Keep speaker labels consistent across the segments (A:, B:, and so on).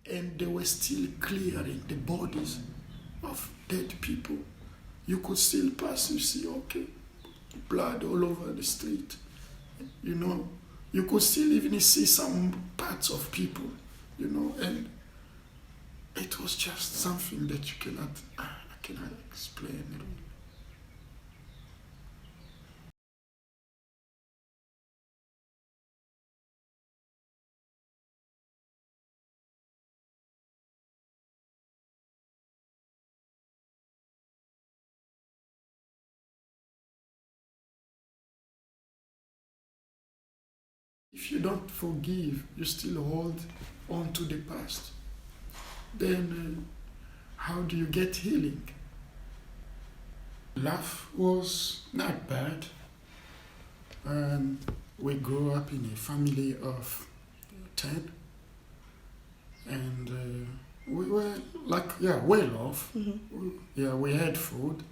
A: and they were still clearing the bodies of dead people. You could still pass, you see, okay, blood all over the street. You know, you could still even see some parts of people, you know, and it was just something that I cannot explain. If you don't forgive, you still hold on to the past. Then how do you get healing? Life was not bad. We grew up in a family of 10. And we were well off. Mm-hmm. We had food.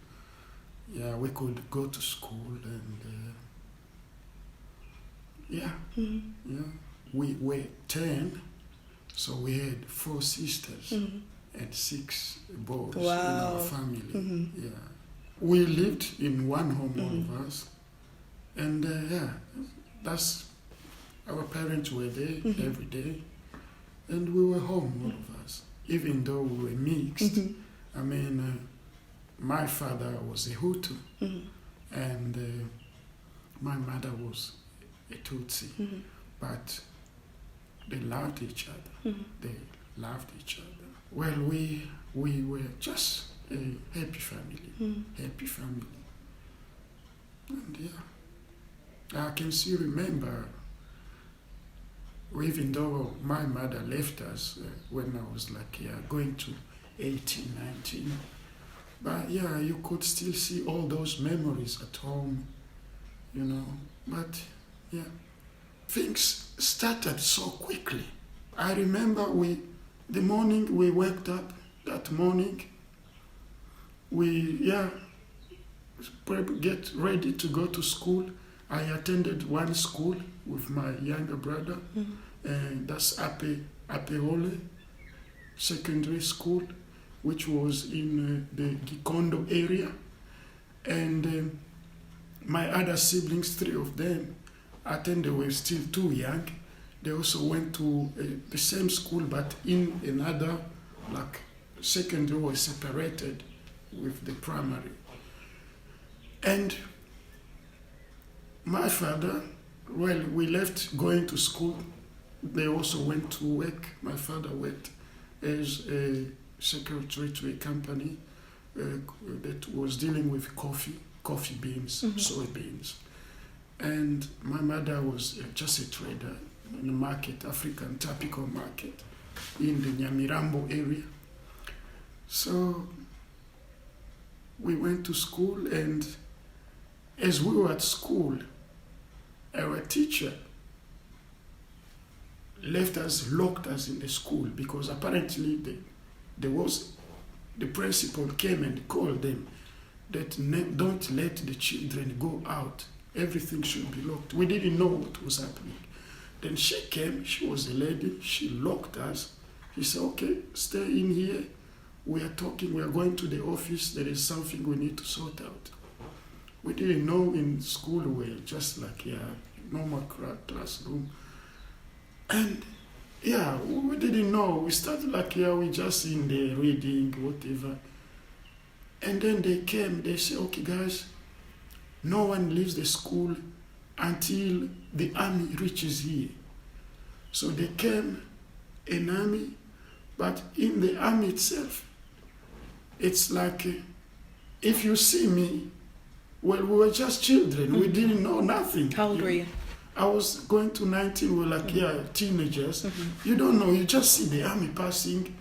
A: We could go to school and we were 10, so we had 4 sisters and 6 boys in our family. Mm-hmm. Yeah, we lived in one home, all of us, and that's our parents were there every day, and we were home, all of us, even though we were mixed. Mm-hmm. I mean, my father was a Hutu, and my mother was a Tutsi, but they loved each other. They loved each other. Well, we were just a happy family, And I can still remember, even though my mother left us when I was going to 18, 19, but you could still see all those memories at home, you know, but things started so quickly. I remember the morning we waked up, that morning, we get ready to go to school. I attended one school with my younger brother, and that's Apeole Secondary School, which was in the Gikondo area. And my other siblings, 3 of them, they were still too young. They also went to the same school, but in another, secondary was separated with the primary. And my father, we left going to school. They also went to work. My father worked as a secretary to a company that was dealing with coffee beans, soybeans. And my mother was just a trader in the market, African typical market, in the Nyamirambo area. So we went to school, and as we were at school, our teacher locked us in the school, because apparently the principal came and called them that don't let the children go out. Everything should be locked. We didn't know what was happening. Then she came, she was a lady, she locked us. She said, okay, stay in here. We are talking, we are going to the office, there is something we need to sort out. We didn't know in school, we were just normal classroom. And we didn't know. We started we just in there reading, whatever. And then they came, they said, okay guys, no one leaves the school until the army reaches here. So they came, an army, but in the army itself, it's if you see me, we were just children, we didn't know nothing.
B: How old were you?
A: I was going to 19, we were teenagers. You don't know, you just see the army passing,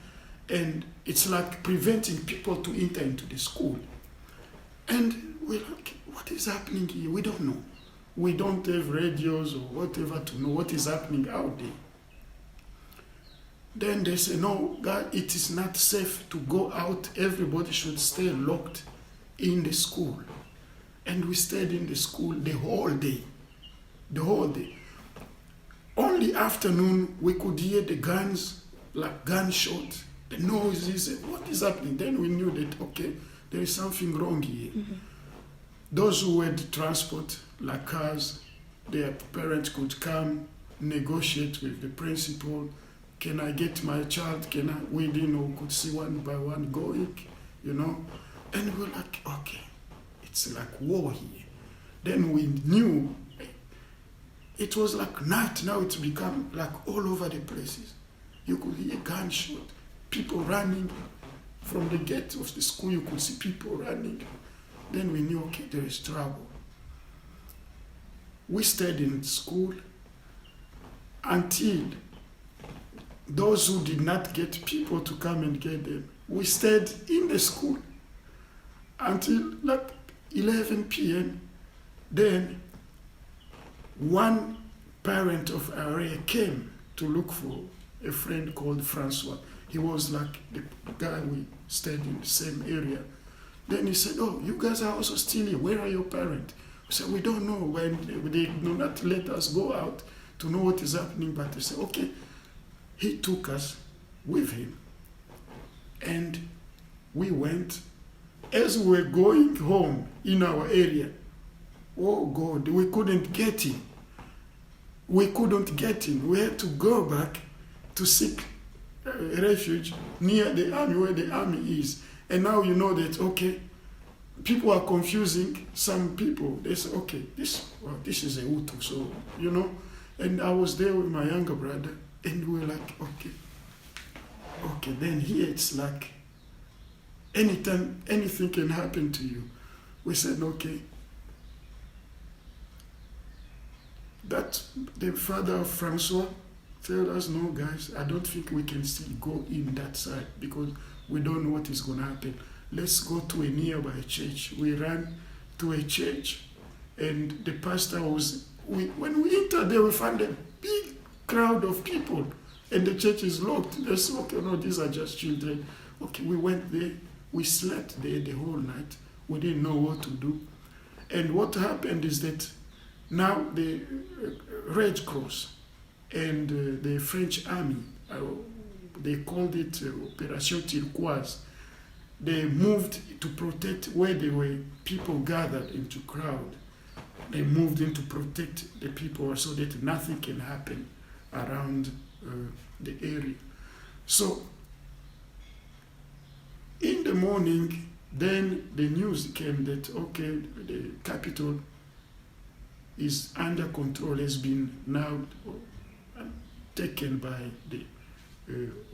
A: and it's preventing people to enter into the school. And we're what is happening here? We don't know. We don't have radios or whatever to know what is happening out there. Then they say, no, God, it is not safe to go out. Everybody should stay locked in the school. And we stayed in the school the whole day. Only afternoon we could hear the guns, like gunshot, the noises, what is happening? Then we knew that, okay, there is something wrong here. Those who had transport, like cars, their parents could come, negotiate with the principal. Can I get my child? Can I? We didn't know, could see one by one going, And we were like, okay, it's like war here. Then we knew it was like night. Now it's become like all over the places. You could hear gunshot, people running from the gate of the school. You could see people running. Then we knew, okay, there is trouble. We stayed in school until those who did not get people to come and get them, we stayed in the school until like 11 p.m. Then one parent of our area came to look for a friend called Francois. He was like the guy we stayed in the same area. Then he said, oh, you guys are also still here. Where are your parents? We said, we don't know. When they do not let us go out to know what is happening. But they said, okay. He took us with him. And we went. As we were going home in our area, oh God, we couldn't get him. We couldn't get him. We had to go back to seek refuge near the army, where the army is. And now you know that, okay, people are confusing some people. They say, okay, this is a Hutu, so, And I was there with my younger brother, and we were like, okay, then here it's like, anytime, anything can happen to you. We said, okay. That the father of Francois told us, no, guys, I don't think we can still go in that side because we don't know what is going to happen. Let's go to a nearby church. We ran to a church, and the pastor when we entered there, we found a big crowd of people, and the church is locked. They said, okay, no, these are just children. Okay, we went there. We slept there the whole night. We didn't know what to do. And what happened is that now the Red Cross and the French army, they called it Opération Turquoise. They moved to protect where there were people gathered into crowd. They moved in to protect the people so that nothing can happen around the area. So in the morning, then the news came that, okay, the capital is under control, has been now taken by the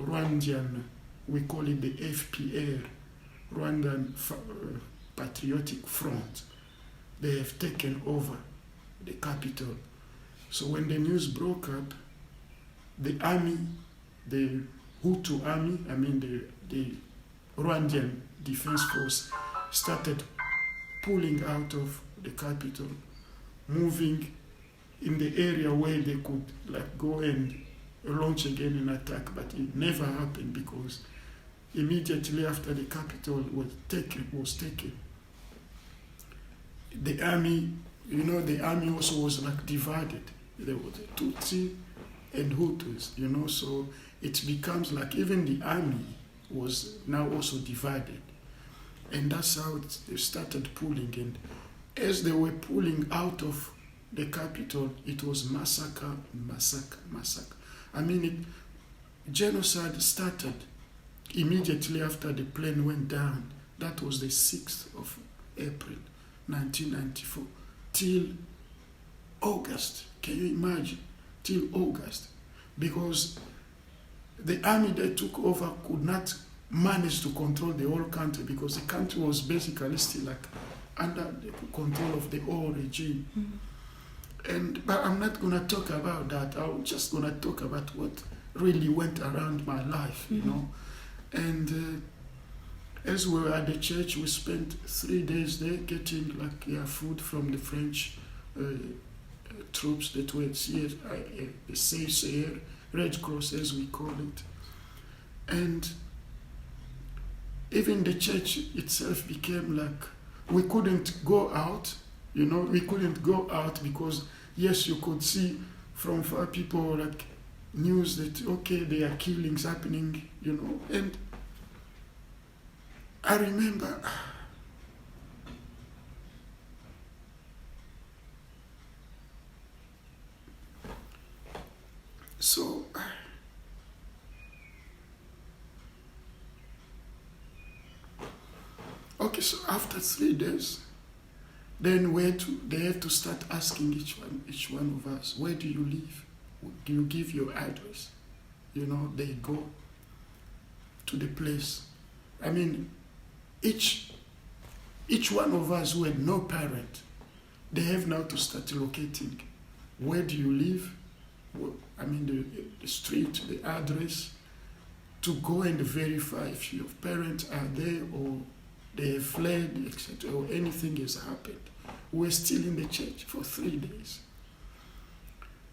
A: Rwandan, we call it the FPR, Rwandan Patriotic Front. They have taken over the capital. So when the news broke up, the army, the Hutu army, the Rwandan Defense Force started pulling out of the capital, moving in the area where they could go and launch again an attack, but it never happened because immediately after the capital was taken, the army, the army also was divided. There was Tutsi and Hutus, so it becomes like even the army was now also divided. And that's how they started pulling. And as they were pulling out of the capital, it was massacre. Genocide started immediately after the plane went down. That was the 6th of April, 1994, till August. Can you imagine? Till August. Because the army that took over could not manage to control the whole country because the country was basically still under the control of the old regime. But I'm not going to talk about that. I'm just going to talk about what really went around my life, And as we were at the church, we spent 3 days there getting food from the French troops that were the CCR, Red Cross as we call it. And even the church itself became we couldn't go out, we couldn't go out because, yes, you could see from far people news that, okay, there are killings happening, and I remember so okay, so after 3 days, then they have to start asking each one of us, where do you live? Do you give your address? They go to the place. I mean, each one of us who had no parent, they have now to start locating. Where do you live? I mean, the street, the address, to go and verify if your parents are there or they have fled, etc., or anything has happened. We're still in the church for 3 days.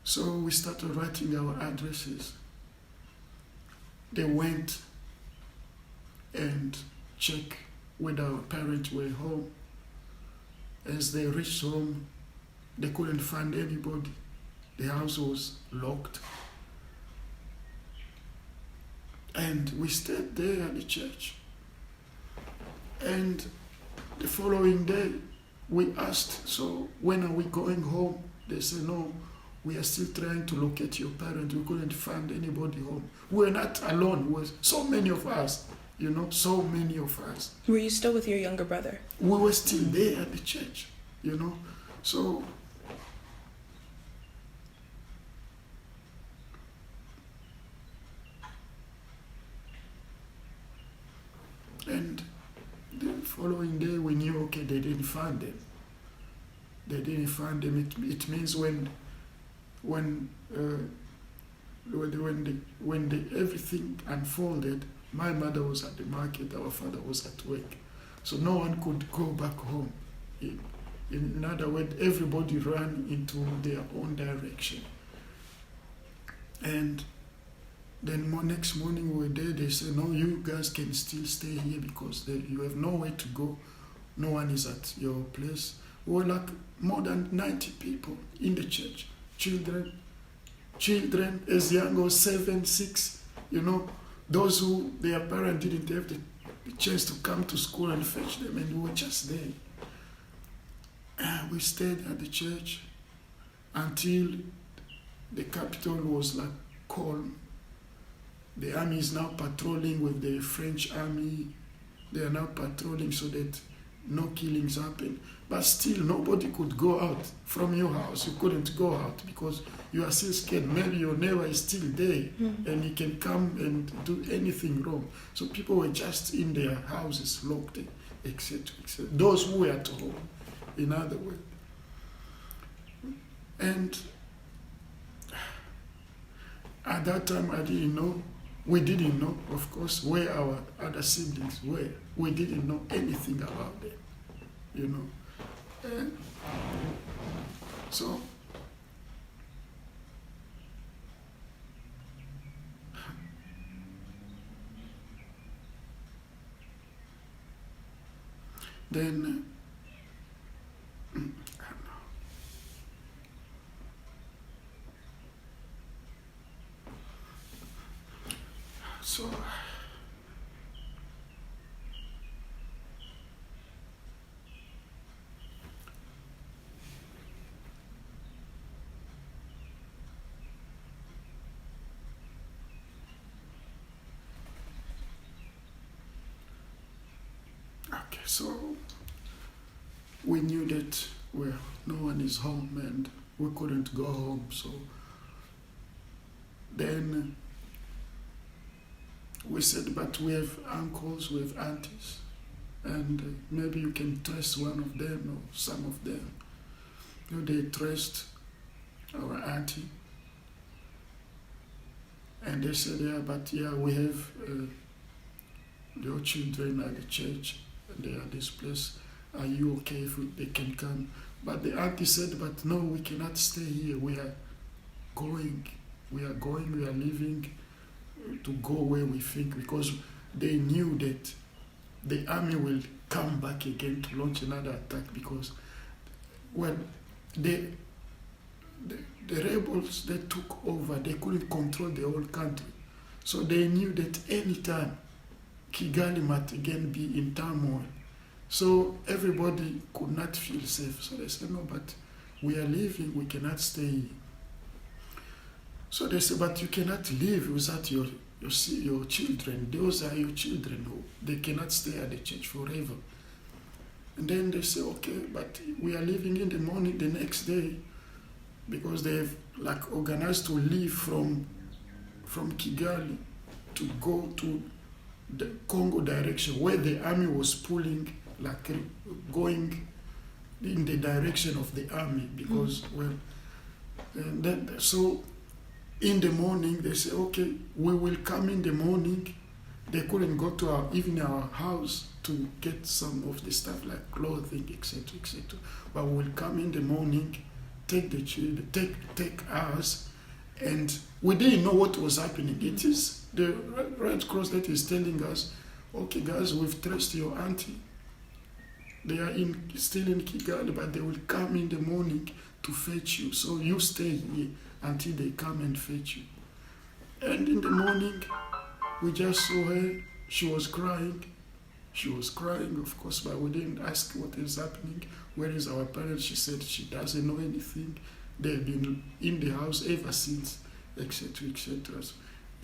A: So we started writing our addresses. They went and checked whether our parents were home. As they reached home, they couldn't find anybody. The house was locked. And we stayed there at the church. And the following day, we asked, so when are we going home? They said, no, we are still trying to locate your parents. We couldn't find anybody home. We were not alone. It was so many of us, so many of us.
B: Were you still with your younger brother?
A: We were still there at the church, So and the following day we knew, okay, they didn't find them. They didn't find them. It means when everything unfolded, my mother was at the market, our father was at work, so no one could go back home. In other words, everybody ran into their own direction. And then next morning we were there. They said, no, you guys can still stay here because you have nowhere to go. No one is at your place. We were like more than 90 people in the church. Children as young as 7, 6, those who their parents didn't have the chance to come to school and fetch them, and we were just there. We stayed at the church until the capital was like calm. The army is now patrolling with the French army. They are now patrolling so that no killings happen. But still, nobody could go out from your house. You couldn't go out because you are still scared. Maybe your neighbor is still there and he can come and do anything wrong. So people were just in their houses, locked, etc., etc. Those who were at home, in other words. And at that time, we didn't know, of course, where our other siblings were. We didn't know anything about them, And so then so So we knew that, well, no one is home and we couldn't go home. So then we said, but we have uncles, we have aunties, and maybe you can trust one of them or some of them. They trust our auntie. And they said, we have your children at the church, and they are at this place. Are you okay if they can come? But the auntie said, but no, we cannot stay here. We are leaving to go where we think, because they knew that the army will come back again to launch another attack, because, well, the rebels, they took over. They couldn't control the whole country. So they knew that any time Kigali might again be in turmoil. So everybody could not feel safe. So they said, no, but we are leaving, we cannot stay here. So they said, but you cannot leave without your children. Those are your children. They cannot stay at the church forever. And then they say, okay, but we are leaving in the morning the next day, because they have like organized to leave from Kigali to go to the Congo direction, where the army was pulling, like going in the direction of the army, because and then so in the morning they say, okay, we will come in the morning. They couldn't go to even our house to get some of the stuff like clothing, etc., etc. But we'll come in the morning, take the children, take us, and we didn't know what was happening. It is the Red Cross that is telling us, okay, guys, we've traced your auntie. They are still in Kigali, but they will come in the morning to fetch you. So you stay here until they come and fetch you. And in the morning, we just saw her. She was crying. She was crying, of course, but we didn't ask what is happening. Where is our parents? She said she doesn't know anything. They've been in the house ever since, etc., etc.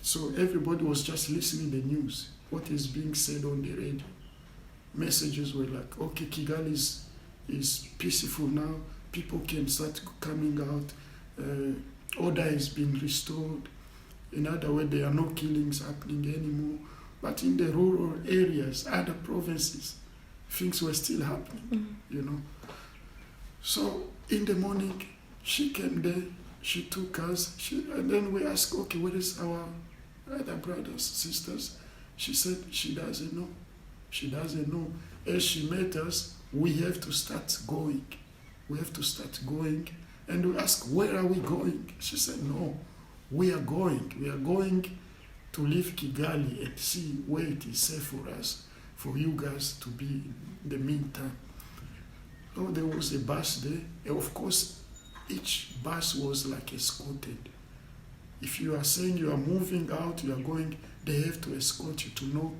A: So everybody was just listening to the news, what is being said on the radio. Messages were like, okay, Kigali is peaceful now. People can start coming out. Order has been restored. In other words, there are no killings happening anymore. But in the rural areas, other provinces, things were still happening, you know. So in the morning, she came there, she took us, and then we asked, okay, where is our other brothers, sisters? She said she doesn't know. She doesn't know. As she met us, we have to start going. We have to start going. And we asked, where are we going? She said, no, we are going. We are going to leave Kigali and see where it is safe for us, for you guys to be in the meantime. So there was a bus there. And of course, each bus was like escorted. If you are saying you are moving out, you are going, they have to escort you to know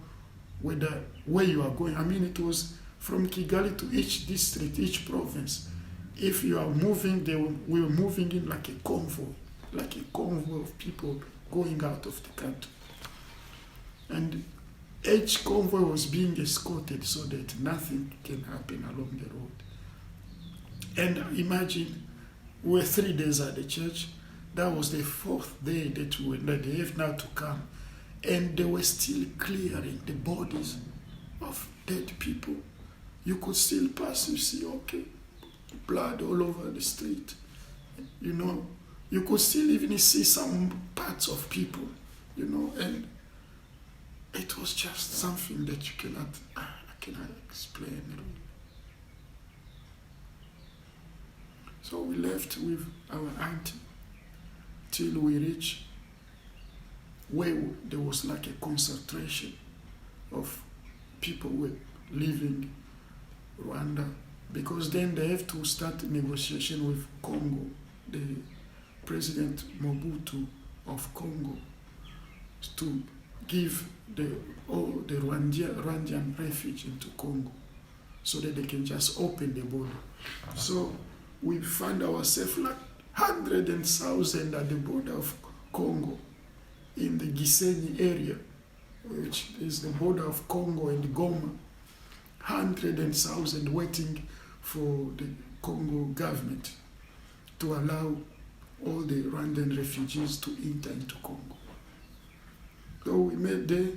A: where you are going. I mean, it was from Kigali to each district, each province. If you are moving, we were moving in like a convoy of people going out of the country. And each convoy was being escorted so that nothing can happen along the road. And imagine, we were 3 days at the church. That was the 4th day that they have now to come. And they were still clearing the bodies of dead people. You could still pass, you see, okay, blood all over the street. You know, you could still even see some parts of people, you know, and it was just something that I cannot explain. So we left with our auntie till we reached where there was like a concentration of people who were leaving Rwanda, because then they have to start negotiation with Congo, the President Mobutu of Congo, to give all the Rwandan refugees into Congo so that they can just open the border. So we found ourselves like 100,000 at the border of Congo, in the Gisenyi area, which is the border of Congo and Goma. 100,000 waiting for the Congo government to allow all the Rwandan refugees to enter into Congo. So we made there,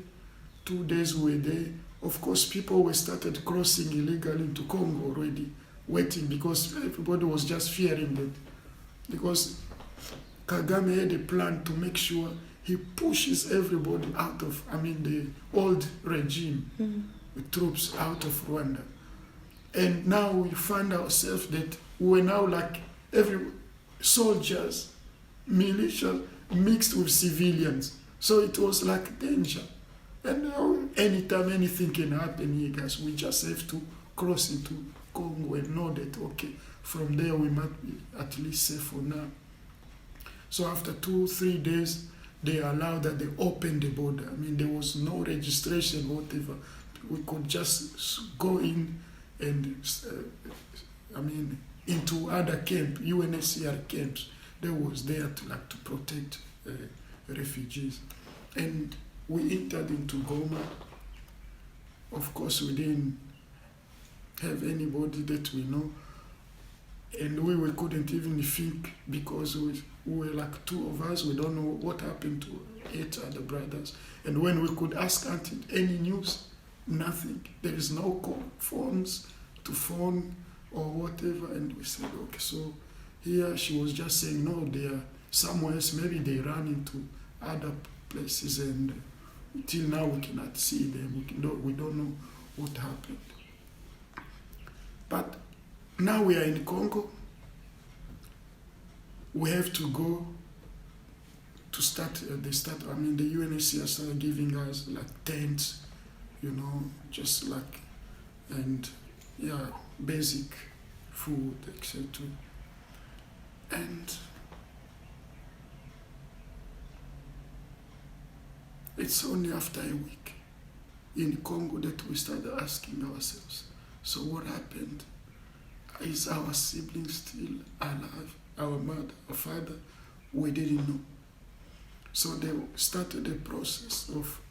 A: 2 days we were there. Of course, people were started crossing illegally into Congo already, waiting, because everybody was just fearing that. Because Kagame had a plan to make sure he pushes everybody out of, the old regime, the troops out of Rwanda. And now we find ourselves that we're now like every soldiers, militia, mixed with civilians. So it was like danger. And now anytime anything can happen here, guys, we just have to cross into Congo and know that, okay, from there we might be at least safe for now. So after 2-3 days, they allowed that they opened the border. I mean, there was no registration, whatever. We could just go in and, into other camp, UNHCR camps. They was there to protect refugees. And we entered into Goma. Of course, we didn't have anybody that we know. And we couldn't even think, because we were like 2 of us. We don't know what happened to 8 other brothers. And when we could ask Auntie any news, nothing. There is no phones to phone or whatever. And we said, okay, so here she was just saying, no, they are somewhere else. Maybe they ran into other places, and till now we cannot see them. We don't know what happened. But now we are in Congo. We have to go to start. The UNHCR started giving us like tents, just like, and basic food, etc. And it's only after a week in Congo that we started asking ourselves, so what happened? Is our siblings still alive? Our mother, our father? We didn't know. So they started the process of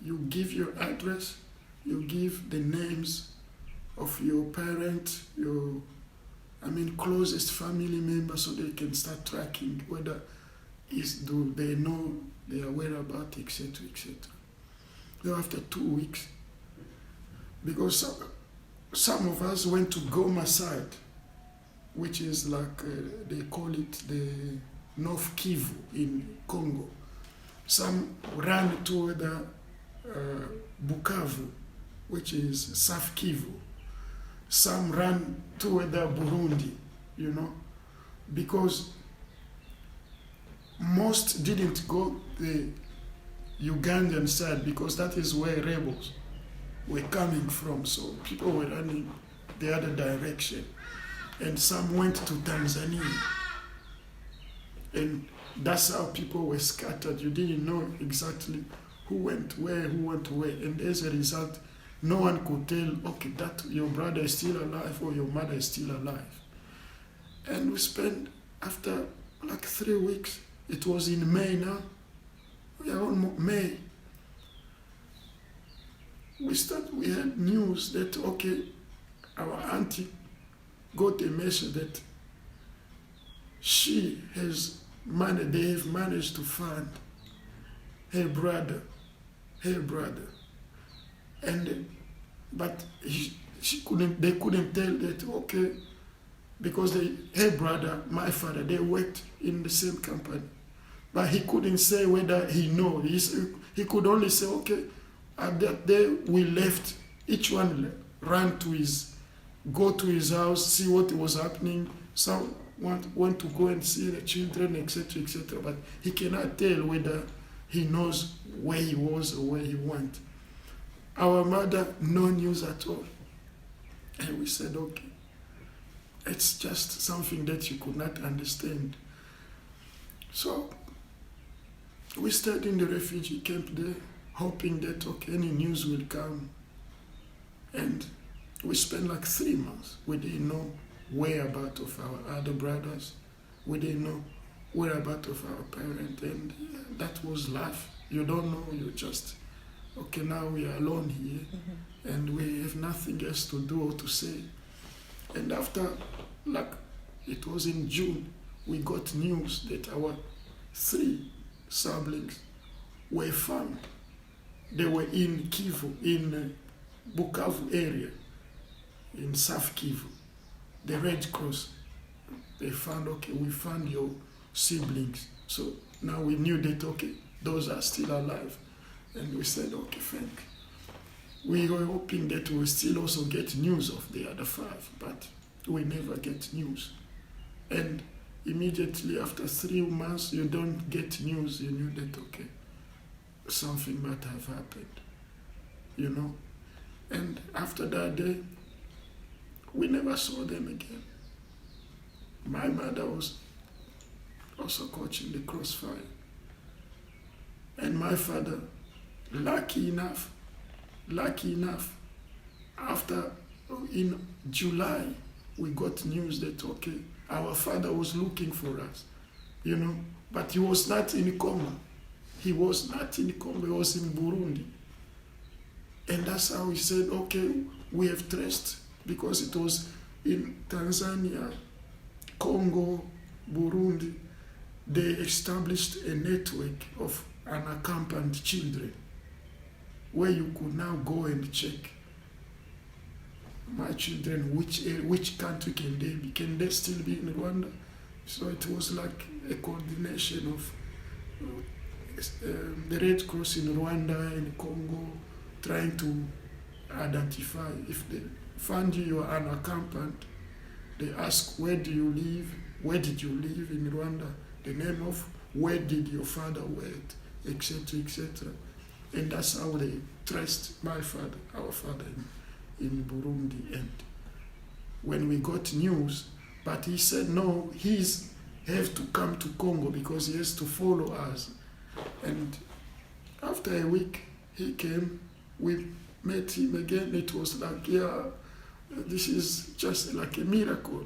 A: you give your address, you give the names of your parents, your closest family members, so they can start tracking whether do they know their whereabouts, etc., etc. So after 2 weeks, because some of us went to Goma side, which is like, they call it the North Kivu in Congo. Some ran toward Bukavu, which is South Kivu. Some ran toward Burundi, because most didn't go the Ugandan side, because that is where rebels were coming from. So people were running the other direction. And some went to Tanzania. And that's how people were scattered. You didn't know exactly who went where. And as a result, no one could tell, okay, that your brother is still alive or your mother is still alive. And we spent, after like 3 weeks, it was in May now. We are on May. We had news that, okay, our auntie got a message that they have managed to find her brother. But they couldn't tell that, okay, because her brother, my father, they worked in the same company. But he couldn't say whether he knows. He could only say, okay, at that day we left, each one ran go to his house, see what was happening. Some want to go and see the children, etc., etc. But he cannot tell whether he knows where he was or where he went. Our mother, no news at all. And we said, okay, it's just something that you could not understand. So we stayed in the refugee camp there, hoping that, okay, any news will come. And we spent like 3 months. We didn't know whereabouts of our other brothers. We didn't know whereabouts of our parents. And that was life. You don't know, you just, okay, now we are alone here. Mm-hmm. And we have nothing else to do or to say. And after, like, it was in June, we got news that our 3 siblings were found. They were in Kivu, in Bukavu area, in South Kivu. The Red Cross, they found, okay, we found your siblings. So now we knew that, okay, those are still alive. And we said, okay, thank you. We were hoping that we will still also get news of the other 5, but we never get news. And immediately after 3 months, you don't get news. You knew that, okay, something might have happened, And after that day, we never saw them again. My mother was also caught in the crossfire. And my father, lucky enough, after in July, we got news that, okay, our father was looking for us, but he was not in Congo. He was not in Congo, he was in Burundi. And that's how we said, okay, we have traced, because it was in Tanzania, Congo, Burundi, they established a network of unaccompanied children where you could now go and check my children, which country can they be? Can they still be in Rwanda? So it was like a coordination of the Red Cross in Rwanda and Congo, trying to identify. If they find you are unaccompanied, they ask, where do you live? Where did you live in Rwanda? The name of where did your father work, etc., etc. And that's how they traced my father, our father in Burundi. And when we got news, but he said, no, he's have to come to Congo because he has to follow us. And after a week, he came, we met him again. It was like, yeah, this is just like a miracle.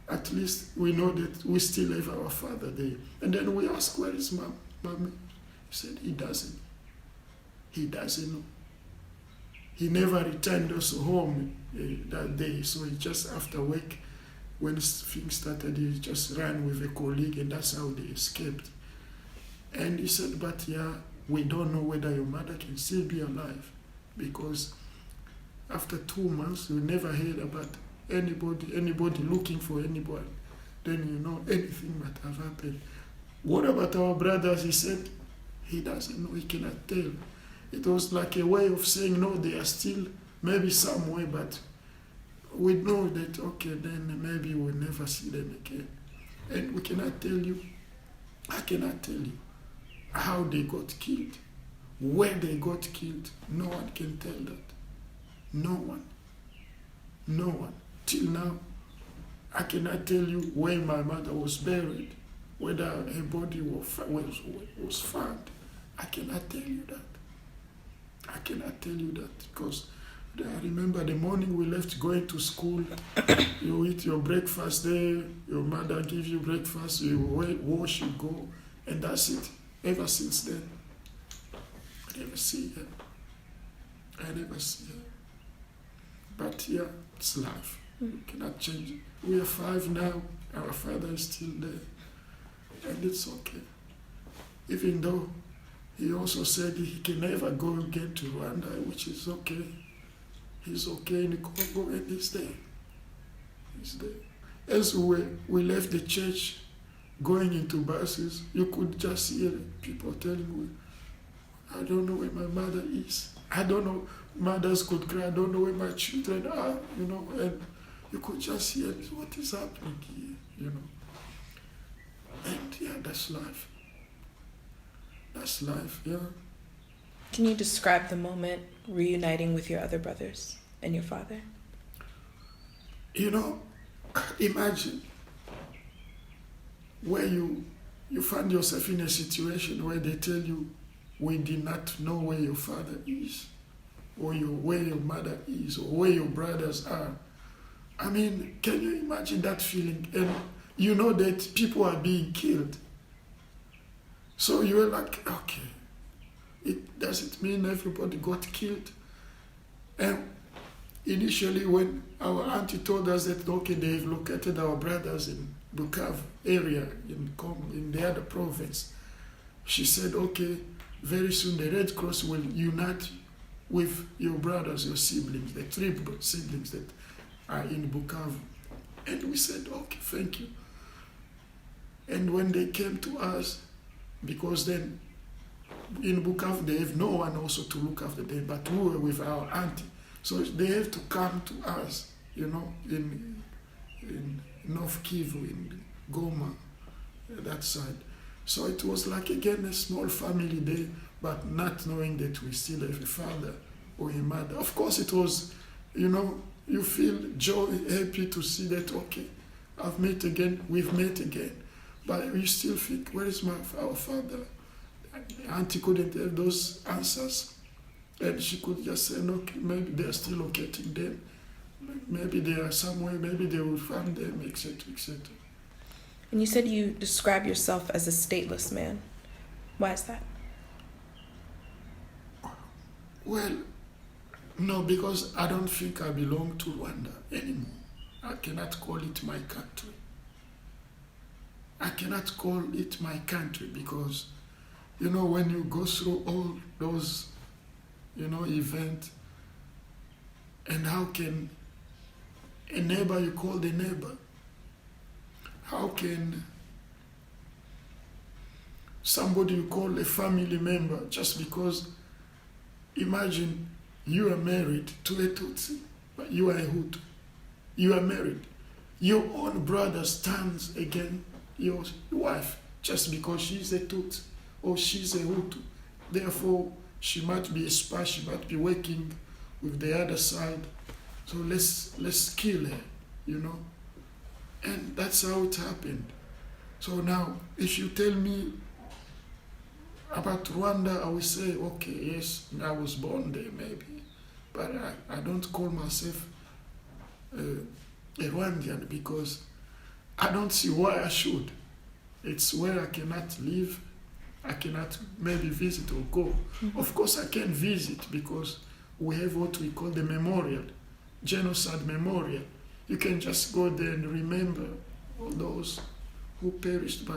A: At least we know that we still have our father there. And then we asked, where is mommy? He said, he doesn't. He doesn't know. He never returned us home that day. So he just after work, when things started, he just ran with a colleague, and that's how they escaped. And he said, but yeah, we don't know whether your mother can still be alive, because after 2 months, we never heard about anybody looking for anybody. Then anything might have happened. What about our brothers? He said, he doesn't know, he cannot tell. It was like a way of saying, no, they are still maybe somewhere, but we know that, okay, then maybe we'll never see them again. And we cannot tell you, I cannot tell you how they got killed, where they got killed. No one can tell that. No one. Till now, I cannot tell you where my mother was buried, whether her body was found. I cannot tell you that. I cannot tell you that, because I remember the morning we left going to school, you eat your breakfast there, your mother gives you breakfast, you wash, you go, and that's it. Ever since then, I never see her. But yeah, it's life. We cannot change it. We are 5 now, our father is still there, and it's okay. Even though he also said he can never go again to Rwanda, which is okay. He's okay in Congo, and he's there. He's there. As we left the church, going into buses, you could just hear people telling me, I don't know where my mother is. I don't know. Mothers could cry, I don't know where my children are, and you could just hear what is happening here, And yeah, that's life. That's life, yeah.
B: Can you describe the moment reuniting with your other brothers and your father?
A: Imagine where you find yourself in a situation where they tell you, we did not know where your father is, or where your mother is, or where your brothers are. I mean, can you imagine that feeling? And you know that people are being killed. So you were like, okay, does it mean everybody got killed? And initially when our auntie told us that, okay, they've located our brothers in Bukavu area, in the other province, she said, okay, very soon the Red Cross will unite with your brothers, your siblings, the 3 siblings that are in Bukavu. And we said, okay, thank you. And when they came to us, because then in Bukavu they have no one also to look after them, but we were with our auntie. So they have to come to us, in North Kivu, in Goma, that side. So it was like, again, a small family there, but not knowing that we still have a father or a mother. Of course it was, you feel joy, happy to see that, okay, I've met again, we've met again. But we still think, where is our father? Auntie couldn't have those answers. And she could just say, no, maybe they're still locating them. Maybe they are somewhere, maybe they will find them, etc., etc.
B: And you said you describe yourself as a stateless man. Why is that?
A: Well, no, because I don't think I belong to Rwanda anymore. I cannot call it my country. I cannot call it my country because, when you go through all those, events, and how can a neighbor you call the neighbor? How can somebody you call a family member just because, imagine you are married to a Tutsi, but you are a Hutu. You are married. Your own brother stands against your wife just because she's a Tutsi or she's a Hutu. Therefore, she might be a spy, she might be working with the other side. So let's kill her, And that's how it happened. So now, if you tell me about Rwanda, I will say, okay, yes, I was born there maybe. But I don't call myself a Rwandan because I don't see why I should. It's where I cannot live. I cannot maybe visit or go. Mm-hmm. Of course, I can visit because we have what we call the memorial, genocide memorial. You can just go there and remember all those who perished.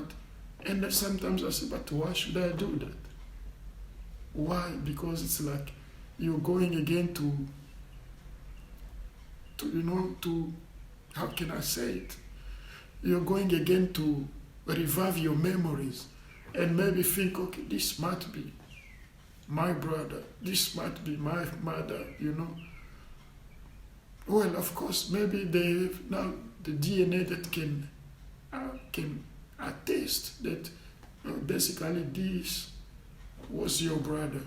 A: And then sometimes I say, but why should I do that? Why? Because it's like you're going again to how can I say it? You're going again to revive your memories and maybe think, okay, this might be my brother, this might be my mother, Well, of course, maybe they have now the DNA that can attest that basically this was your brother.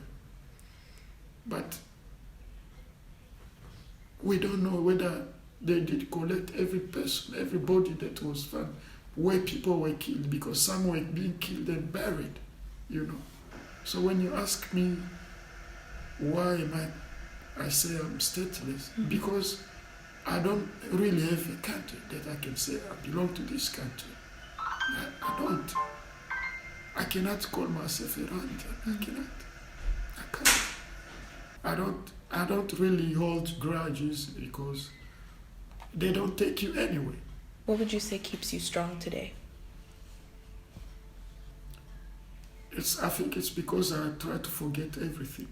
A: But we don't know whether they did collect every person, everybody that was found, where people were killed, because some were being killed and buried, So when you ask me why I say I'm stateless, because I don't really have a country that I can say I belong to this country. I don't. I cannot call myself a Rwandan. I cannot. I can't. I don't really hold grudges because they don't take you anyway.
B: What would you say keeps you strong today?
A: I think it's because I try to forget everything.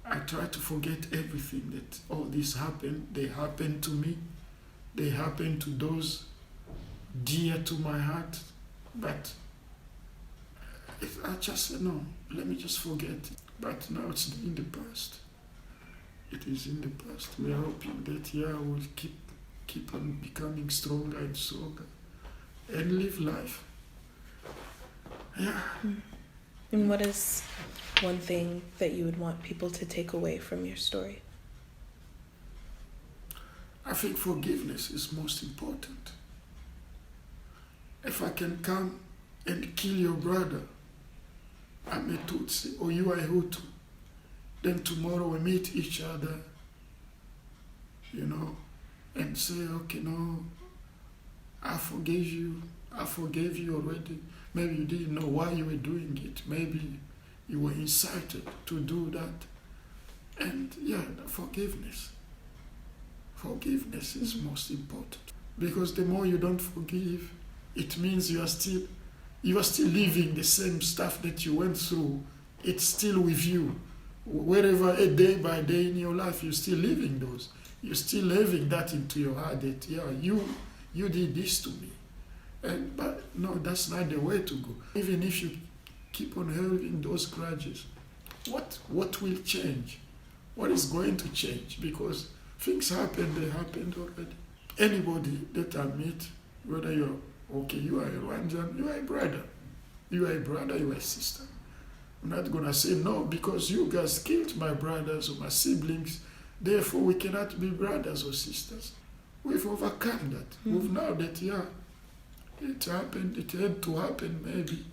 A: I try to forget everything that all this happened. They happened to me. They happened to those dear to my heart. But I just said, no, let me just forget it. But now it's in the past. It is in the past. We are hoping that, we'll keep on becoming stronger and stronger and live life. Yeah.
B: And what is one thing that you would want people to take away from your story?
A: I think forgiveness is most important. If I can come and kill your brother, I'm a Tutsi or you are a Hutu, then tomorrow we meet each other, and say, okay, no, I forgave you already. Maybe you didn't know why you were doing it. Maybe you were incited to do that. And forgiveness. Forgiveness is most important. Because the more you don't forgive, it means you are still living the same stuff that you went through. It's still with you. Wherever, day by day in your life, you're still living those. You're still having that into your heart that, you did this to me. But no, that's not the way to go. Even if you keep on having those grudges, what will change? What is going to change? Because things happened, they happened already. Anybody that I meet, whether you are a Rwandan, you are a brother. You are a brother, you are a sister. I'm not going to say, no, because you guys killed my brothers or my siblings, therefore we cannot be brothers or sisters. we've overcome that. We've know that, yeah, it happened, it had to happen maybe.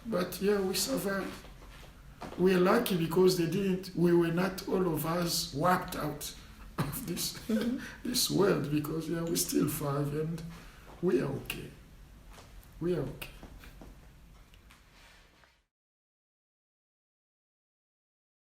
A: But yeah, we survived. We're lucky because we were not all of us wiped out of this this world, because yeah, we're still 5 and we are okay. We are okay.